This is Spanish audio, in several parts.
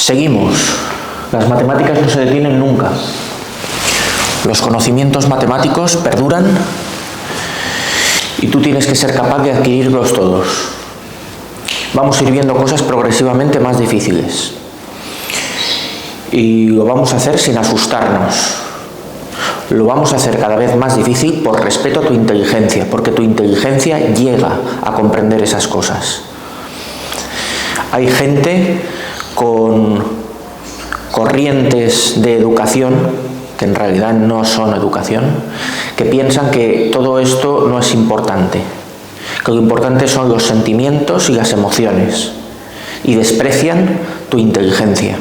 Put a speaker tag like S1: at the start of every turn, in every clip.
S1: Seguimos. Las matemáticas no se detienen nunca. Los conocimientos matemáticos perduran y tú tienes que ser capaz de adquirirlos todos. Vamos a ir viendo cosas progresivamente más difíciles. Y lo vamos a hacer sin asustarnos. Lo vamos a hacer cada vez más difícil por respeto a tu inteligencia, porque tu inteligencia llega a comprender esas cosas. Hay gente con corrientes de educación, que en realidad no son educación, que piensan que todo esto no es importante, que lo importante son los sentimientos y las emociones, y desprecian tu inteligencia.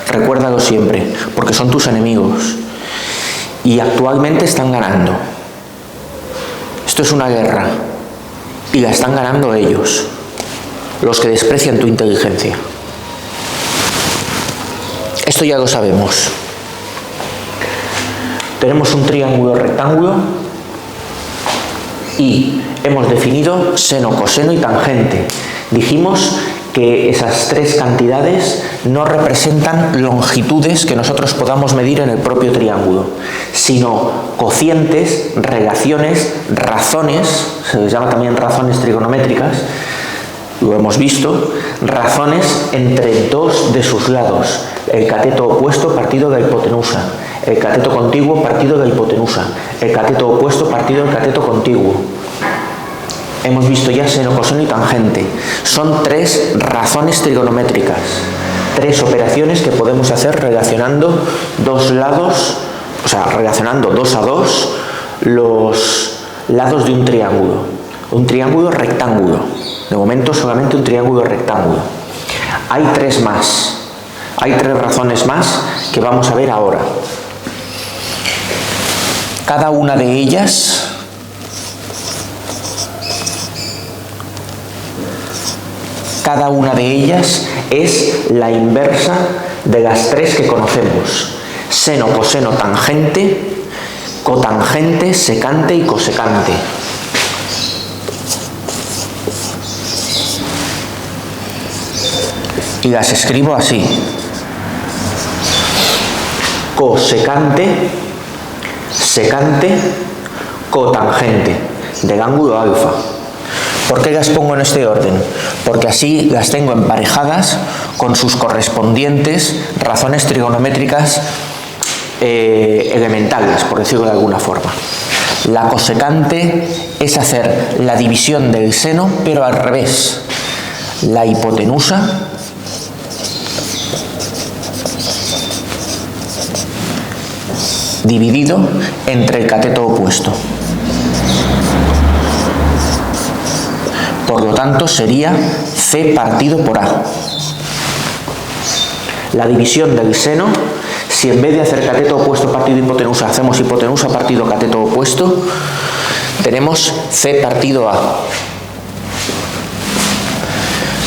S1: Recuérdalo siempre, porque son tus enemigos, y actualmente están ganando. Esto es una guerra, y la están ganando ellos, los que desprecian tu inteligencia. Esto ya lo sabemos. Tenemos un triángulo rectángulo y hemos definido seno, coseno y tangente. Dijimos que esas tres cantidades no representan longitudes que nosotros podamos medir en el propio triángulo, sino cocientes, relaciones, razones, se les llama también razones trigonométricas, lo hemos visto, razones entre dos de sus lados, el cateto opuesto partido de la hipotenusa, el cateto contiguo partido de la hipotenusa, el cateto opuesto partido del cateto contiguo. Hemos visto ya seno, coseno y tangente. Son tres razones trigonométricas, tres operaciones que podemos hacer relacionando dos lados, o sea, relacionando 2 a 2 los lados de un triángulo rectángulo. De momento solamente un triángulo rectángulo. Hay tres más, hay tres razones más que vamos a ver ahora. Cada una de ellas es la inversa de las tres que conocemos: seno, coseno, tangente, cotangente, secante y cosecante. Y las escribo así: cosecante, secante, cotangente del ángulo alfa. ¿Por qué las pongo en este orden? Porque así las tengo emparejadas con sus correspondientes razones trigonométricas elementales, por decirlo de alguna forma. La cosecante es hacer la división del seno, pero al revés. La hipotenusa dividido entre el cateto opuesto. Por lo tanto, sería C partido por A. La división del seno, si en vez de hacer cateto opuesto partido hipotenusa, hacemos hipotenusa partido cateto opuesto, tenemos C partido A.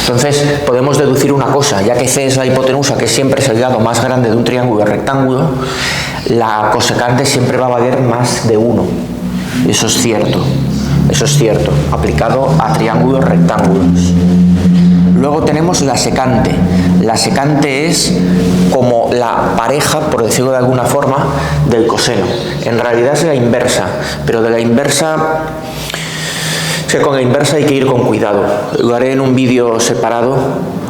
S1: Entonces, podemos deducir una cosa: ya que C es la hipotenusa, que siempre es el lado más grande de un triángulo rectángulo, la cosecante siempre va a valer más de 1. Eso es cierto. Eso es cierto, aplicado a triángulos rectángulos. Luego tenemos la secante. La secante es como la pareja, por decirlo de alguna forma, del coseno. En realidad es la inversa, pero de la inversa, es que con la inversa hay que ir con cuidado. Lo haré en un vídeo separado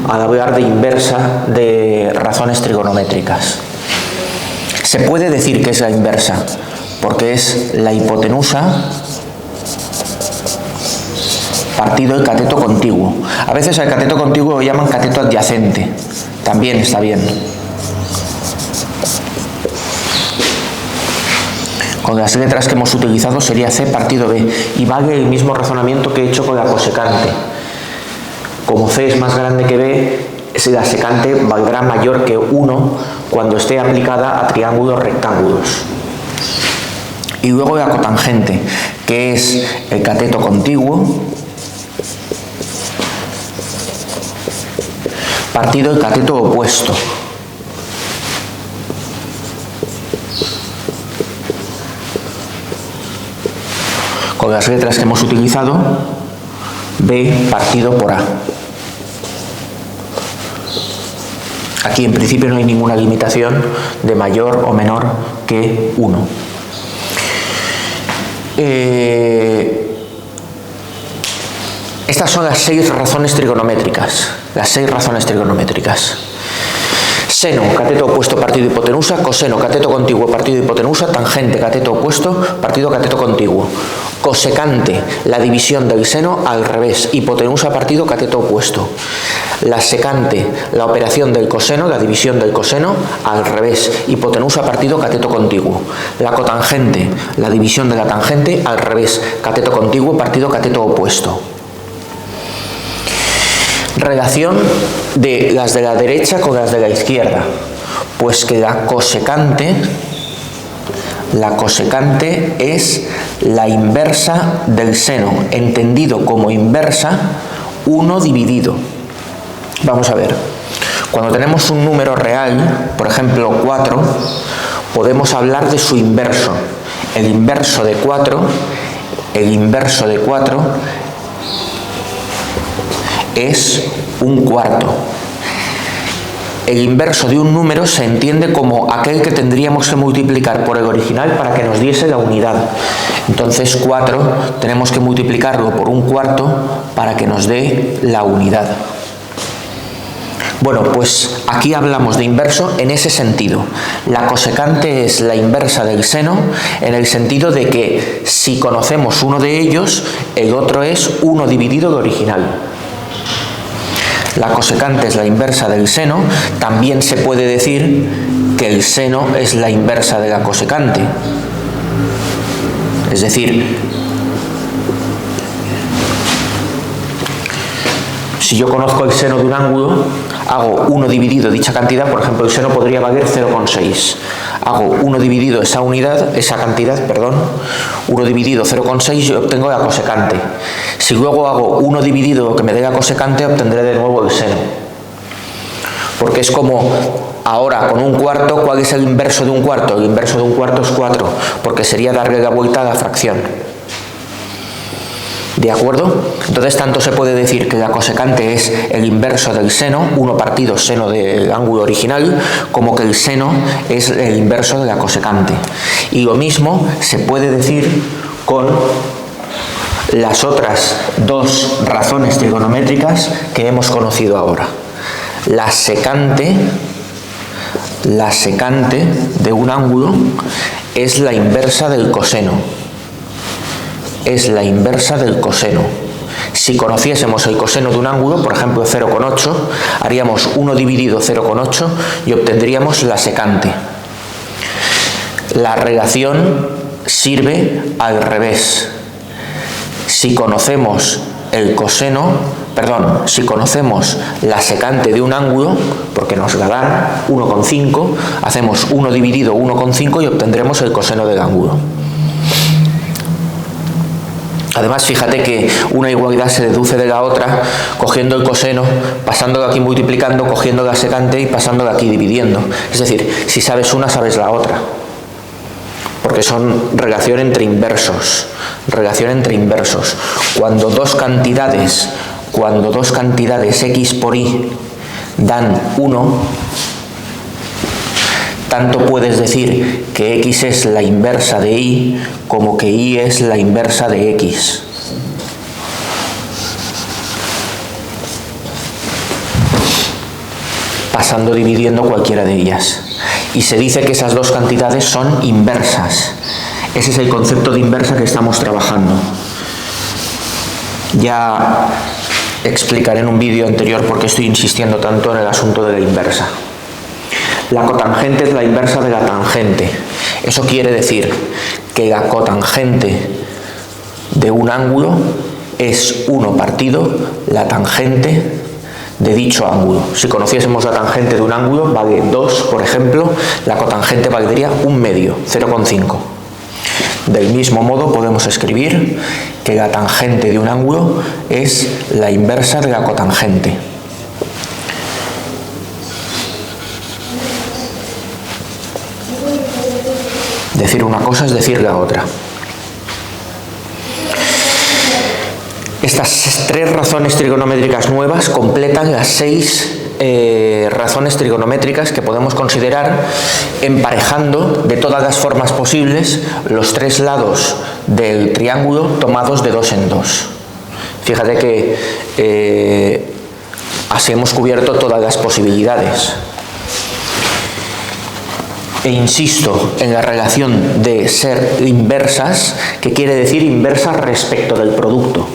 S1: al hablar de inversa de razones trigonométricas. Se puede decir que es la inversa, porque es la hipotenusa partido el cateto contiguo. A veces al cateto contiguo lo llaman cateto adyacente. También está bien. Con las letras que hemos utilizado sería C partido B. Y vale el mismo razonamiento que he hecho con la cosecante. Como C es más grande que B, la secante valdrá mayor que 1 cuando esté aplicada a triángulos rectángulos. Y luego la cotangente, que es el cateto contiguo partido el cateto opuesto. Con las letras que hemos utilizado, B partido por A. Aquí en principio no hay ninguna limitación de mayor o menor que 1. Estas son las 6 razones trigonométricas. Las 6 razones trigonométricas. Seno, cateto opuesto, partido hipotenusa. Coseno, cateto contiguo, partido hipotenusa. Tangente, cateto opuesto, partido cateto contiguo. Cosecante, la división del seno al revés. Hipotenusa, partido cateto opuesto. La secante, la operación del coseno, la división del coseno al revés. Hipotenusa, partido cateto contiguo. La cotangente, la división de la tangente al revés. Cateto contiguo, partido cateto opuesto. Relación de las de la derecha con las de la izquierda. Pues que la cosecante es la inversa del seno, entendido como inversa 1 dividido. Vamos a ver, cuando tenemos un número real, por ejemplo 4, podemos hablar de su inverso. El inverso de 4 es un cuarto. El inverso de un número se entiende como aquel que tendríamos que multiplicar por el original para que nos diese la unidad. Entonces 4 tenemos que multiplicarlo por un cuarto para que nos dé la unidad. Bueno, pues aquí hablamos de inverso en ese sentido. La cosecante es la inversa del seno en el sentido de que si conocemos uno de ellos, el otro es 1 dividido el original. La cosecante es la inversa del seno. También se puede decir que el seno es la inversa de la cosecante. Es decir, si yo conozco el seno de un ángulo, hago 1 dividido dicha cantidad, por ejemplo, el seno podría valer 0,6. Hago 1 dividido esa cantidad, 1 dividido 0,6 y obtengo la cosecante. Si luego hago 1 dividido lo que me dé la cosecante, obtendré de nuevo el seno. Porque es como ahora con un cuarto, ¿cuál es el inverso de un cuarto? El inverso de un cuarto es 4, porque sería darle la vuelta a la fracción. ¿De acuerdo? Entonces tanto se puede decir que la cosecante es el inverso del seno, 1 partido seno del ángulo original, como que el seno es el inverso de la cosecante. Y lo mismo se puede decir con las otras 2 razones trigonométricas que hemos conocido ahora. La secante de un ángulo es la inversa del coseno. Es la inversa del coseno. Si conociésemos el coseno de un ángulo, por ejemplo 0,8, haríamos 1 dividido 0,8 y obtendríamos la secante. La relación sirve al revés. Si conocemos si conocemos la secante de un ángulo, porque nos la dan 1,5, hacemos 1 dividido 1,5 y obtendremos el coseno del ángulo. Además, fíjate que una igualdad se deduce de la otra cogiendo el coseno, pasándola aquí multiplicando, cogiendo la secante y pasándola aquí dividiendo. Es decir, si sabes una, sabes la otra. Porque son relación entre inversos. Cuando dos cantidades x por y dan 1, tanto puedes decir que x es la inversa de y como que y es la inversa de x. Pasando dividiendo cualquiera de ellas. Y se dice que esas 2 cantidades son inversas. Ese es el concepto de inversa que estamos trabajando. Ya explicaré en un vídeo anterior por qué estoy insistiendo tanto en el asunto de la inversa. La cotangente es la inversa de la tangente. Eso quiere decir que la cotangente de un ángulo es 1 partido la tangente de dicho ángulo. Si conociésemos la tangente de un ángulo, vale 2, por ejemplo, la cotangente valdría 1/2, 0,5. Del mismo modo podemos escribir que la tangente de un ángulo es la inversa de la cotangente. Decir una cosa es decir la otra. Estas 3 razones trigonométricas nuevas completan las 6 razones trigonométricas que podemos considerar emparejando de todas las formas posibles los tres lados del triángulo tomados de dos en dos. Fíjate que así hemos cubierto todas las posibilidades. E insisto en la relación de ser inversas, que quiere decir inversas respecto del producto.